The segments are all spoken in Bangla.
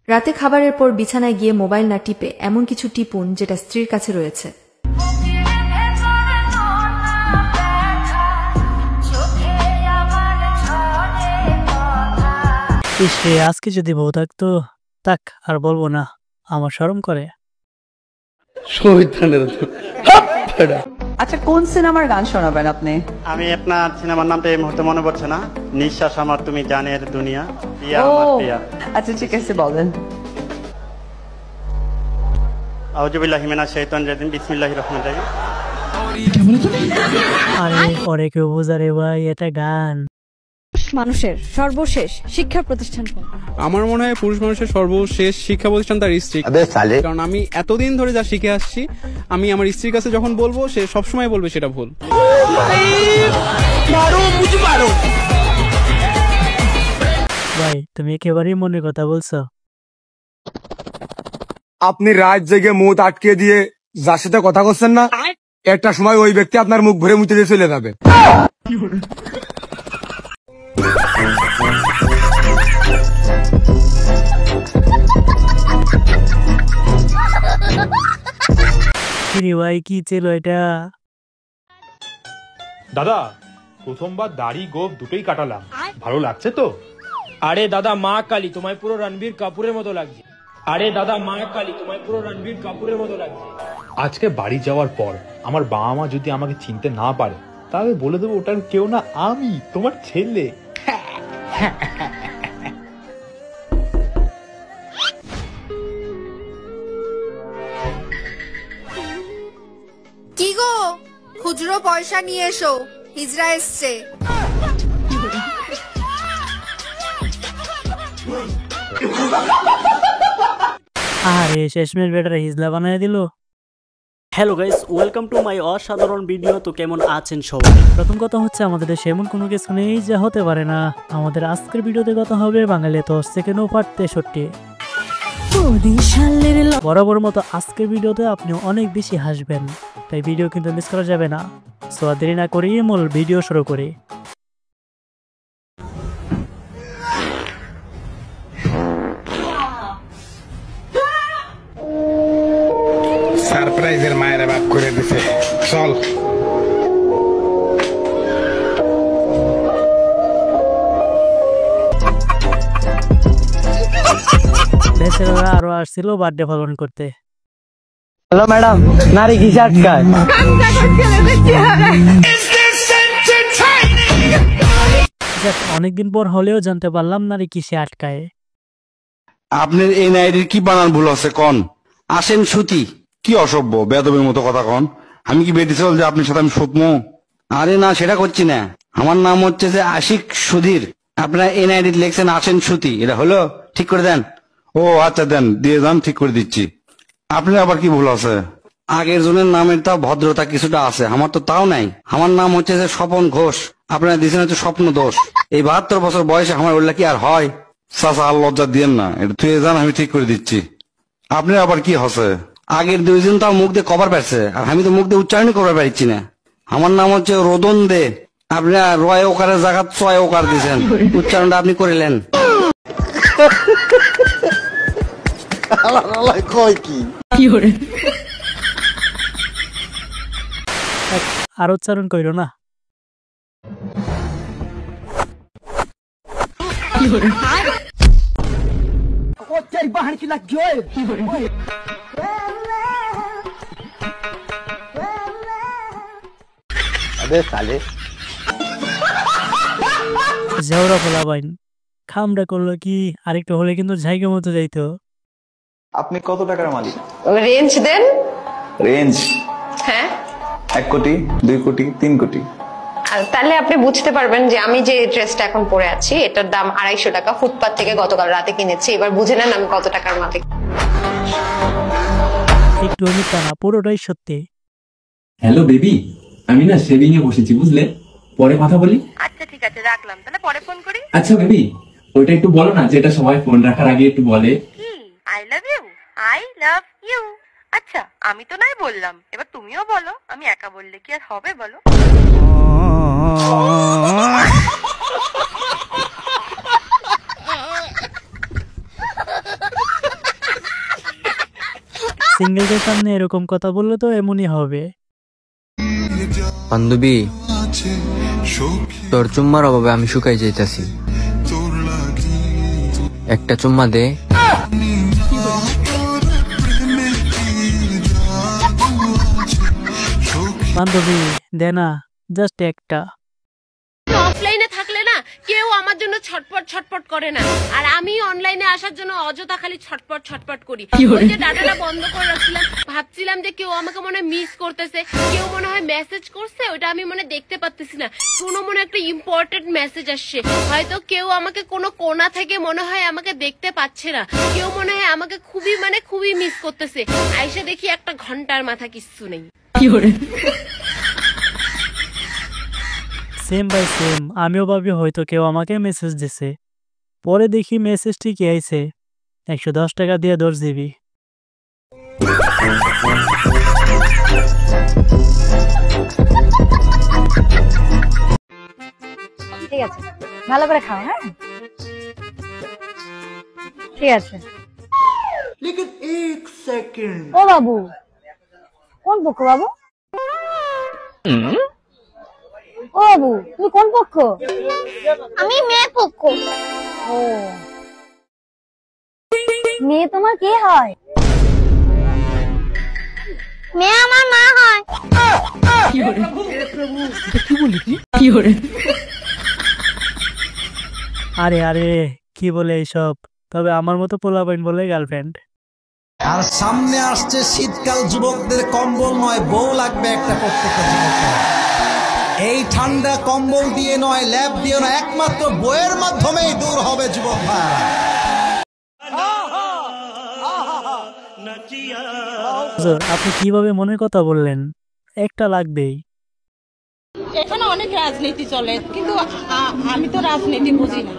রাতে খাবারের পর বিছানায় গিয়ে মোবাইল না টিপে এমন কিছু টিপুন যেটা স্ত্রীর কাছে রয়েছে। আজকে যদি বউ থাকতো, তাক আর বলবো না, আমার শরম করে। আচ্ছা, কোন সিনেমার গান শোনাবেন আপনি? আমি আপনার সিনেমার নামটা এই মুহূর্তে মনে পড়ছে না। নিঃশ্বাস আমার তুমি জানের দুনিয়া, প্রিয়া আমার প্রিয়া। আচ্ছা ঠিক আছে, বলেন। আউযু বিল্লাহি মিনাশ শাইতানির রাজিম, বিসমিল্লাহির রহমানির রহিম। আরে পরে কেউ বোঝারে ভাই, এটা গান। মানুষের সর্বশেষ শিক্ষা প্রতিষ্ঠান আমার মনে হয় পুরুষ মানুষের সর্বশেষ শিক্ষা প্রতিষ্ঠান তার স্ত্রী। কারণ আমি এতদিন ধরে যা শিখে আসছি, আমি আমার স্ত্রীর কাছে যখন বলবো, সে সবসময় বলবে সেটা ভুল। ভাই তুমি একেবারেই মনের কথা বলছো। আপনি রাত জেগে মুখ আটকে দিয়ে যার সাথে কথা বলছেন না, একটা সময় ওই ব্যক্তি আপনার মুখ ভরে মুতে দিয়ে চলে যাবে। ভাই কি ছিল এটা? দাদা প্রথমবার দাড়ি গোঁফ দুটোই কাটালাম, ভালো লাগছে তো? আরে দাদা মা কালী, তোমায় পুরো রণবীর কাপুরের মতো লাগছে। আরে দাদা মা কালী, তোমায় পুরো রণবীর কাপুরের মতো লাগছে। আজকে বাড়ি যাওয়ার পর আমার বাবা মা যদি আমাকে চিনতে না পারে, তাহলে বলে দেবো ওটার কেউ না, আমি তোমার ছেলে। কি গো, খুচরো পয়সা নিয়ে এসো, হিজড়া এসছে। আরে শেষমেশ বেটার হিজলা বানায় দিল। Hello guys, welcome to my অসাধারণ ভিডিও। তো কেমন আছেন সবাই? প্রথম কথা হচ্ছে, আমাদের দেশে এমন কোনো কিছু নেই যা হতে পারে না। আমাদের আজকের ভিডিওতে কথা হবে বাঙালি 10 সেকেন্ড ও পার্ট 63। বরাবর মতো আজকের ভিডিওতে আপনি অনেক বেশি হাসবেন, তাই ভিডিও কিন্তু মিস করা যাবে না। সো আর দেরি না করি মূল ভিডিও শুরু করি। সারপ্রাইজের মায়ের বাপ করে দিছে, চল। বেচারারা আরো আসছিল বার্থডে পালন করতে। হ্যালো ম্যাডাম, নারী কিসে আটকায়? অনেকদিন পর হলেও জানতে পারলাম নারী কিসে আটকায়। আপনার এই নারীর কি বানান ভুল আছে কন? আসেন সুতি, কি অসভ্য বেয়াদবের মতো কথা কন। আমি কি বেটি চল যে আপনার সাথে আমি শুতমো? আরে না, সেটা করছি না। আমার নাম হচ্ছে যে আশিক সুধীর। আপনারা এই নারীর লেখছেন আসেন সুতি, এটা হলো? ঠিক করে দেন। ও আচ্ছা দেন, দিয়ে যান, ঠিক করে দিচ্ছি। আপনার আবার কি ভুল আছে? আগের জনের নামের তাও ভদ্রতা কিছুটা আছে, আমার তো তাও নাই। আমার নাম হচ্ছে যে স্বপন ঘোষ, আপনারা দিচ্ছেন হচ্ছে স্বপ্ন দোষ। এই 72 বছর বয়সে আমার উল্লেখ কি আর হয়? চাচা আর লজ্জা দিয়েন না, এটা তুই যান, আমি ঠিক করে দিচ্ছি। আপনার আবার কি হচ্ছে? আগের দুইজন তাও মুখ দিয়ে কভার পাচ্ছে, আর আমি তো মুখ দিয়ে উচ্চারণ করতে পারছি না। আমার নাম হচ্ছে রোদন দে, আপনারা রয় ওকারের জায়গা 6 ওকার দিয়েছেন, উচ্চারণটা আপনি করিলেন। আর উচ্চারণ কইরো না। জেওরা পোলা বাইন খামটা করলো কি, আরেকটু হলে কিন্তু জায়গা মতো যাইতো। আপনি কত টাকার মালিক? রেঞ্জ দেন। রেঞ্জ? হ্যাঁ, 1 কোটি, 2 কোটি, 3 কোটি। আর তাহলে আপনি বুঝতে পারবেন যে আমি যে ড্রেসটা এখন পরে আছি এটার দাম 250 টাকা, ফুটপাত থেকে গতকাল রাতে কিনেছি। এবার বুঝে নেন আমি কত টাকার মালিক। একটু মিথ্যা না, পুরোটাই সত্যি। হ্যালো বেবি, আমি না শেভিং এ বসেছি, বুঝলে? পরে কথা বলি। আচ্ছা ঠিক আছে, রাখলাম, তাহলে পরে ফোন করি। আচ্ছা বেবি, ওইটা একটু বলো না যেটা সবাই ফোন রাখার আগে একটু বলে। কি? I love you. I love you. আচ্ছা আমি তো নাই বললাম, এবার তুমিও বলো। আমি একা বললে কি আর হবে বলো? সিঙ্গেলদের সামনে এরকম কথা বললে তো এমনই হবে। বান্ধবী, তোর চুম্মার অভাবে আমি শুকাই যাইতাছি, একটা চুম্মা দে। বান্ধবী দে না, জাস্ট একটা। অফলাইনে থাকলে না কেউ আমার জন্য ছটপট করে না, আর আমি অনলাইনে আসার জন্য অযথা খালি ছটপট করি। ওই যে ডাটাটা বন্ধ করে রাখছিলাম, ভাবছিলাম যে কেউ আমাকে মনে হয় মিস করতেছে, কেউ মনে হয় মেসেজ করছে, ওটা আমি মনে দেখতে পাচ্তেছি না। কোনো মনে একটা ইম্পর্টেন্ট মেসেজ আসছে, হয়তো কেউ আমাকে কোনো কোণা থেকে মনে হয় আমাকে দেখতে পাচ্ছে না, কেউ মনে হয় আমাকে খুবই মিস করতেছে। আইসা দেখি একটা ঘন্টার মাথা কিচ্ছু নেই। সেম বাই সেম, আমিও ভাবি হয়তো কেউ আমাকে মেসেজ দিছে, পরে দেখি মেসেজটি কি আইছে, 110 টাকা দিয়ে 10 GB। ঠিক আছে, ভালো করে খাও। হ্যাঁ ঠিক আছে। ও বাবু, কোন পক্ষ বাবু? ও বাবু, তুমি কোন পক্ষ? আমি মেয়ে পক্ষ। ও, মেয়ে তোমার কে হয়? মেয়ে আমার মা হয়। আরে আরে কি বলে এইসব, তবে আমার মতো পোলাপাইন বলে গার্লফ্রেন্ড। আর সামনে আসছে শীতকাল, যুবকদের কম্বল নয় বউ লাগবে একটা প্রত্যেকটা যুবকের। এই ঠান্ডা কম্বল দিয়ে নয়, ল্যাব দিয়ে নয়, একমাত্র বইয়ের মাধ্যমেই দূর হবে যুবক ভাইরা। আপনি কিভাবে মনের কথা বললেন? একটা লাগবেই। এখানে অনেক রাজনীতি চলে, কিন্তু আমি তো রাজনীতি বুঝি না।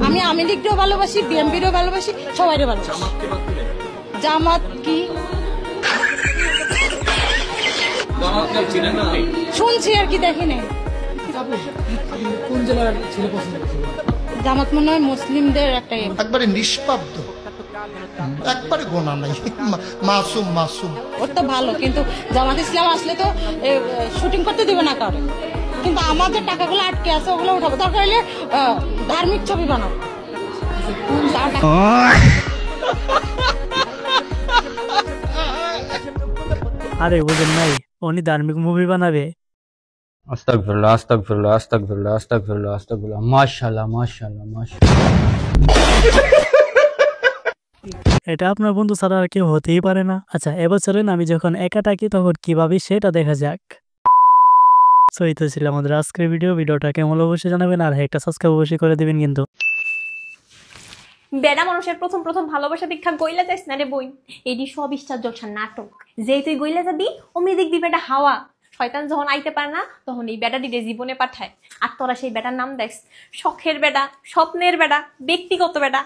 আমি আওয়ামী লীগকেও ভালোবাসি, বিএনপিরও ভালোবাসি, সবাইকে ভালোবাসি। জামাত কি শুনছি আর কি, দেখি নাই। জামাত মনে হয় মুসলিমদের একটা একবারে নিষ্পাব্দ, একবারে গোনা নাই, মাসুম। ওর তো ভালো, কিন্তু জামাত ইসলাম আসলে তো শুটিং করতে দিবে না কারো। কিন্তু আমাদের টাকাগুলো আটকে আছে, ওগুলো উঠাবো, দরকার হলে ধার্মিক ছবি বানাবো। আরে বুঝেন নাই, উনি ধার্মিক মুভি বানাবে। আস্তাগফিরুল্লাহ, আস্তাগফিরুল্লাহ, আস্তাগফিরুল্লাহ, আস্তাগফিরুল্লাহ, আস্তাগফিরুল্লাহ। মাশাআল্লাহ, মাশাআল্লাহ, মাশাআল্লাহ। এটা আপনার বন্ধু ছাড়া আর কেউ হতেই পারে না। আচ্ছা, এবার চলেন আমি যখন একা থাকি তখন কিভাবে সেটা দেখা যাক। সো এই তো ছিল আমাদের আজকের ভিডিওটা কেমন অবশ্যই জানাবেন, আর একটা সাবস্ক্রাইব অবশ্যই করে দিবেন। কিন্তু বেড়া মানুষের প্রথম ভালোবাসা দীক্ষা গইলা যাইস না রে বই, এডি সব ইচ্ছার জলসার নাটক। যেই তুই গইলা যাবি অমনি দেখবি বেটা হাওয়া, শয়তান যখন আইতে পারে না তখন এই বেটা দিতে জীবনে পাঠায়। আর তোরা সেই বেটার নাম দেখ শখের বেটা, স্বপ্নের বেটা, ব্যক্তিগত বেটা।